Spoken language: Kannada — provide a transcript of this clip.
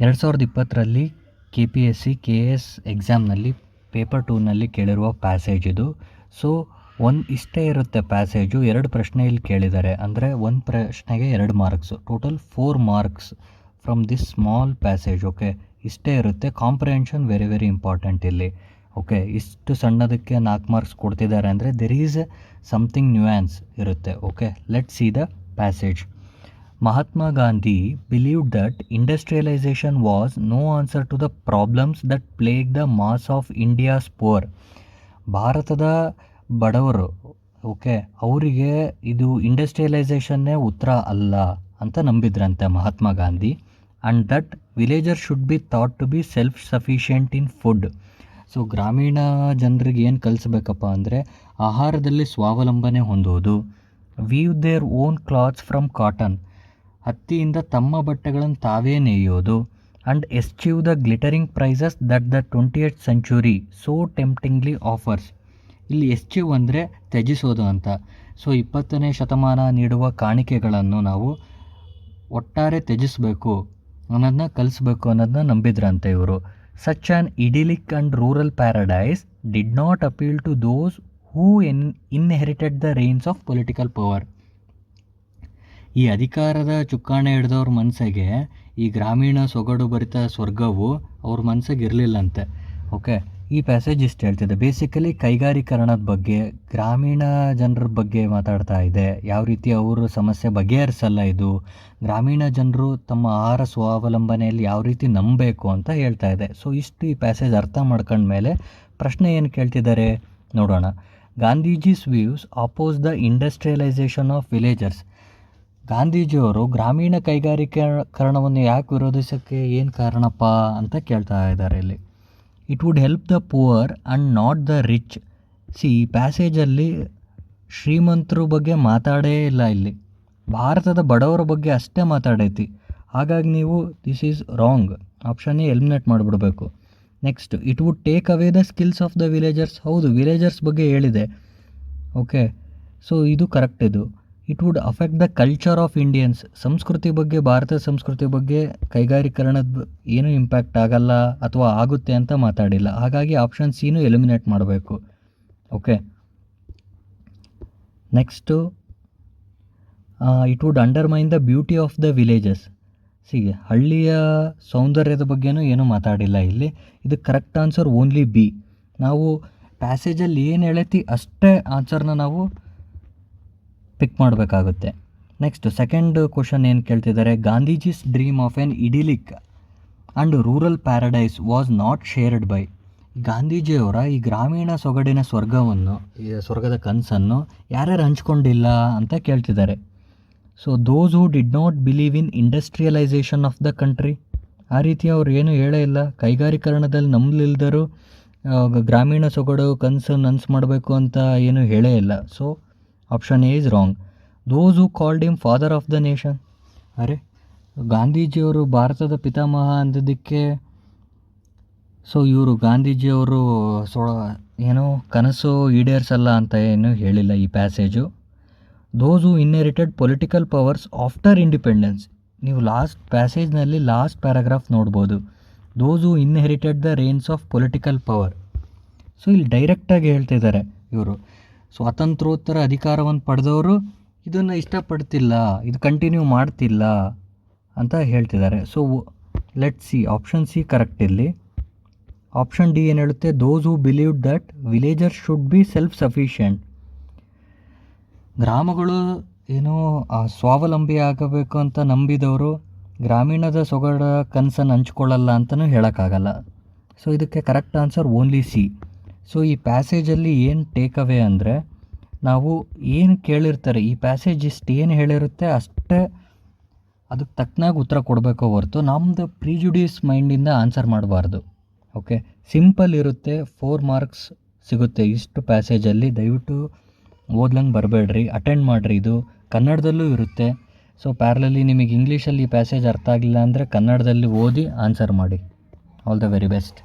2020ರಲ್ಲಿ KPSC KS ಎಕ್ಸಾಮ್ನಲ್ಲಿ ಪೇಪರ್ 2ನಲ್ಲಿ ಕೇಳಿರುವ ಪ್ಯಾಸೇಜ್ ಇದು. ಸೊ ಇಷ್ಟೇ ಇರುತ್ತೆ ಪ್ಯಾಸೇಜು. 2 ಪ್ರಶ್ನೆ ಇಲ್ಲಿ ಕೇಳಿದ್ದಾರೆ, ಅಂದರೆ ಒಂದು ಪ್ರಶ್ನೆಗೆ 2 marks, total 4 marks from this small passage. Okay, ಇಷ್ಟೇ ಇರುತ್ತೆ. ಕಾಂಪ್ರಿಹೆನ್ಷನ್ ವೆರಿ ವೆರಿ ಇಂಪಾರ್ಟೆಂಟ್ ಇಲ್ಲಿ. ಓಕೆ, ಇಷ್ಟು ಸಣ್ಣದಕ್ಕೆ 4 ಮಾರ್ಕ್ಸ್ ಕೊಡ್ತಿದ್ದಾರೆ ಅಂದರೆ ದೆರ್ ಈಸ್ ಸಮಥಿಂಗ್ ನ್ಯೂಯಾನ್ಸ್ ಇರುತ್ತೆ. Okay, let see the passage. Mahatma Gandhi believed that industrialization was no answer to the problems that plague the mass of India's poor. ಭಾರತದ ಬಡವರು, ಓಕೆ, ಅವರಿಗೆ ಇದು ಇಂಡಸ್ಟ್ರಿಯಲೈಸೇಷನ್ನೇ ಉತ್ತರ ಅಲ್ಲ ಅಂತ ನಂಬಿದ್ರಂತೆ Mahatma Gandhi. And that villager should be thought to be self sufficient in food. So ಗ್ರಾಮೀಣ ಜನರಿಗೆ ಏನು ಕಲಿಸ್ಬೇಕಪ್ಪ ಅಂದರೆ ಆಹಾರದಲ್ಲಿ ಸ್ವಾವಲಂಬನೆ ಹೊಂದುವುದು. Weave their own clothes from cotton, ಹತ್ತಿಯಿಂದ ತಮ್ಮ ಬಟ್ಟೆಗಳನ್ನು ತಾವೇ ನೇಯೋದು. And eschew the glittering prizes that the 20th century so temptingly offers. ಇಲ್ಲಿ ಎಸ್ಚೀವ್ ಅಂದರೆ ತ್ಯಜಿಸೋದು ಅಂತ. ಸೊ 20ನೇ ಶತಮಾನ ನೀಡುವ ಕಾಣಿಕೆಗಳನ್ನು ನಾವು ಒಟ್ಟಾರೆ ತ್ಯಜಿಸಬೇಕು ಅನ್ನೋದನ್ನ ಕಲಿಸ್ಬೇಕು ಅನ್ನೋದನ್ನ ನಂಬಿದ್ರಂತೆ ಇವರು. Such an idyllic and rural paradise did not appeal to those who inherited the reins of political power. ಈ ಅಧಿಕಾರದ ಚುಕ್ಕಾಣಿ ಹಿಡಿದವ್ರ ಮನಸ್ಸಿಗೆ ಈ ಗ್ರಾಮೀಣ ಸೊಗಡು ಭರಿತ ಸ್ವರ್ಗವು ಅವ್ರ ಮನಸ್ಸಿಗೆ ಇರಲಿಲ್ಲಂತೆ. ಓಕೆ, ಈ ಪ್ಯಾಸೇಜ್ ಇಷ್ಟು ಹೇಳ್ತಿದೆ. ಬೇಸಿಕಲಿ ಕೈಗಾರೀಕರಣದ ಬಗ್ಗೆ, ಗ್ರಾಮೀಣ ಜನರ ಬಗ್ಗೆ ಮಾತಾಡ್ತಾ ಇದೆ. ಯಾವ ರೀತಿ ಅವರು ಸಮಸ್ಯೆ ಬಗೆಹರಿಸಲ್ಲ ಇದು, ಗ್ರಾಮೀಣ ಜನರು ತಮ್ಮ ಆಹಾರ ಸ್ವಾವಲಂಬನೆಯಲ್ಲಿ ಯಾವ ರೀತಿ ನಂಬಬೇಕು ಅಂತ ಹೇಳ್ತಾ ಇದೆ. ಸೊ ಇಷ್ಟು ಈ ಪ್ಯಾಸೇಜ್ ಅರ್ಥ ಮಾಡ್ಕೊಂಡ್ಮೇಲೆ ಪ್ರಶ್ನೆ ಏನು ಕೇಳ್ತಿದ್ದಾರೆ ನೋಡೋಣ. Gandhiji's views oppose the industrialisation of villagers. ಗಾಂಧೀಜಿಯವರು ಗ್ರಾಮೀಣ ಕೈಗಾರೀಕರಣವನ್ನು ಯಾಕೆ ವಿರೋಧಿಸೋಕ್ಕೆ ಏನು ಕಾರಣಪ್ಪ ಅಂತ ಕೇಳ್ತಾ ಇದ್ದಾರೆ ಇಲ್ಲಿ. It would help the poor and not the rich. ಈ ಪ್ಯಾಸೇಜಲ್ಲಿ ಶ್ರೀಮಂತರ ಬಗ್ಗೆ ಮಾತಾಡೇ ಇಲ್ಲ, ಇಲ್ಲಿ ಭಾರತದ ಬಡವರ ಬಗ್ಗೆ ಅಷ್ಟೇ ಮಾತಾಡೈತಿ. ಹಾಗಾಗಿ ನೀವು ದಿಸ್ ಈಸ್ ರಾಂಗ್, ಆಪ್ಷನ್ನೇ ಎಲಿಮಿನೇಟ್ ಮಾಡಿಬಿಡ್ಬೇಕು. Next, it would take away the skills of the villagers. ಹೌದು, ವಿಲೇಜರ್ಸ್ ಬಗ್ಗೆ ಹೇಳಿದೆ. ಓಕೆ, ಸೊ ಇದು ಕರೆಕ್ಟ್. ಇದು it would affect the culture of Indians. ಸಂಸ್ಕೃತಿ ಬಗ್ಗೆ, ಭಾರತದ ಸಂಸ್ಕೃತಿ ಬಗ್ಗೆ ಕೈಗಾರೀಕರಣದ ಏನೂ ಇಂಪ್ಯಾಕ್ಟ್ ಆಗಲ್ಲ ಅಥವಾ ಆಗುತ್ತೆ ಅಂತ ಮಾತಾಡಿಲ್ಲ. ಹಾಗಾಗಿ ಆಪ್ಷನ್ ಸಿನೂ ಎಲಿಮಿನೇಟ್ ಮಾಡಬೇಕು. Okay, next, it would undermine the beauty of the villages. ಹಳ್ಳಿಯ ಸೌಂದರ್ಯದ ಬಗ್ಗೆನೂ ಏನೂ ಮಾತಾಡಿಲ್ಲ ಇಲ್ಲಿ. ಇದು ಕರೆಕ್ಟ್ ಆನ್ಸರ್ ಓನ್ಲಿ ಬಿ. ನಾವು ಪ್ಯಾಸೇಜಲ್ಲಿ ಏನು ಹೇಳೈತಿ ಅಷ್ಟೇ ಆನ್ಸರ್ನ ನಾವು ಪಿಕ್ ಮಾಡಬೇಕಾಗುತ್ತೆ. ನೆಕ್ಸ್ಟ್, ಸೆಕೆಂಡ್ ಕ್ವಶನ್ ಏನು ಕೇಳ್ತಿದ್ದಾರೆ, Gandhiji's dream of an idyllic and rural paradise was not shared by. ಗಾಂಧೀಜಿಯವರ ಈ ಗ್ರಾಮೀಣ ಸೊಗಡಿನ ಸ್ವರ್ಗವನ್ನು, ಈ ಸ್ವರ್ಗದ ಕನಸನ್ನು ಯಾರ್ಯಾರು ಹಂಚ್ಕೊಂಡಿಲ್ಲ ಅಂತ ಕೇಳ್ತಿದ್ದಾರೆ. So those who did not believe in industrialisation of the country. ಆ ರೀತಿ ಅವ್ರು ಏನೂ ಹೇಳೇ ಇಲ್ಲ. ಕೈಗಾರೀಕರಣದಲ್ಲಿ ನಂಬಲಿಲ್ದರು ಗ್ರಾಮೀಣ ಸೊಗಡು ಕನಸು ನನಸು ಮಾಡಬೇಕು ಅಂತ ಏನೂ ಹೇಳೇ ಇಲ್ಲ. So option A is wrong. Those who called him father of the nation. ಅರೆ, ಗಾಂಧೀಜಿಯವರು ಭಾರತದ ಪಿತಾಮಹ ಅಂದಿದ್ದಕ್ಕೆ ಸೊ ಇವರು ಗಾಂಧೀಜಿಯವರು ಏನೋ ಕನಸು ಈಡೇರಿಸಲ್ಲ ಅಂತ ಏನೂ ಹೇಳಿಲ್ಲ ಈ passage. Those who inherited political powers after independence. ನೀವು ಲಾಸ್ಟ್ ಪ್ಯಾಸೇಜ್ನಲ್ಲಿ ಲಾಸ್ಟ್ ಪ್ಯಾರಾಗ್ರಾಫ್ ನೋಡ್ಬೋದು. Those who inherited the reins of political power. So ಇಲ್ಲಿ ಡೈರೆಕ್ಟಾಗಿ ಹೇಳ್ತಿದ್ದಾರೆ, ಇವರು ಸ್ವಾತಂತ್ರ್ಯೋತ್ತರ ಅಧಿಕಾರವನ್ನು ಪಡೆದವರು ಇದನ್ನು ಇಷ್ಟಪಡ್ತಿಲ್ಲ, ಇದು ಕಂಟಿನ್ಯೂ ಮಾಡ್ತಿಲ್ಲ ಅಂತ ಹೇಳ್ತಿದ್ದಾರೆ. So let see, option C correct ಇಲ್ಲಿ. ಆಪ್ಷನ್ ಡಿ ಏನು ಹೇಳುತ್ತೆ, those who believed that villagers should be self sufficient. ಗ್ರಾಮಗಳು ಏನೋ ಸ್ವಾವಲಂಬಿ ಆಗಬೇಕು ಅಂತ ನಂಬಿದವರು ಗ್ರಾಮೀಣದ ಸೊಗಡ ಕನಸನ್ನು ಹಂಚ್ಕೊಳ್ಳಲ್ಲ ಅಂತಲೂ ಹೇಳೋಕ್ಕಾಗಲ್ಲ. ಸೊ ಇದಕ್ಕೆ correct answer only C. So ಈ ಪ್ಯಾಸೇಜಲ್ಲಿ ಏನು ಟೇಕ್ ಅವೇ ಅಂದರೆ, ನಾವು ಏನು ಕೇಳಿರ್ತಾರೆ ಈ ಪ್ಯಾಸೇಜ್ ಇಷ್ಟು ಏನು ಹೇಳಿರುತ್ತೆ ಅಷ್ಟೇ ಅದಕ್ಕೆ ತಕ್ಕನಾಗಿ ಉತ್ತರ ಕೊಡಬೇಕೋ ಹೊರತು ನಮ್ಮದು ಪ್ರಿಜುಡಿಸ್ ಮೈಂಡಿಂದ ಆನ್ಸರ್ ಮಾಡಬಾರ್ದು. ಓಕೆ, ಸಿಂಪಲ್ ಇರುತ್ತೆ. 4 ಮಾರ್ಕ್ಸ್ ಸಿಗುತ್ತೆ ಇಷ್ಟು ಪ್ಯಾಸೇಜಲ್ಲಿ. ದಯವಿಟ್ಟು ಓದ್ಲಂಗೆ ಬರಬೇಡ್ರಿ, ಅಟೆಂಡ್ ಮಾಡಿರಿ. ಇದು ಕನ್ನಡದಲ್ಲೂ ಇರುತ್ತೆ. ಸೊ ಪ್ಯಾರಲಲ್ಲಿ ನಿಮಗೆ ಇಂಗ್ಲೀಷಲ್ಲಿ ಈ ಪ್ಯಾಸೇಜ್ ಅರ್ಥ ಆಗಲಿಲ್ಲ ಅಂದರೆ ಕನ್ನಡದಲ್ಲಿ ಓದಿ ಆನ್ಸರ್ ಮಾಡಿ. All the very best.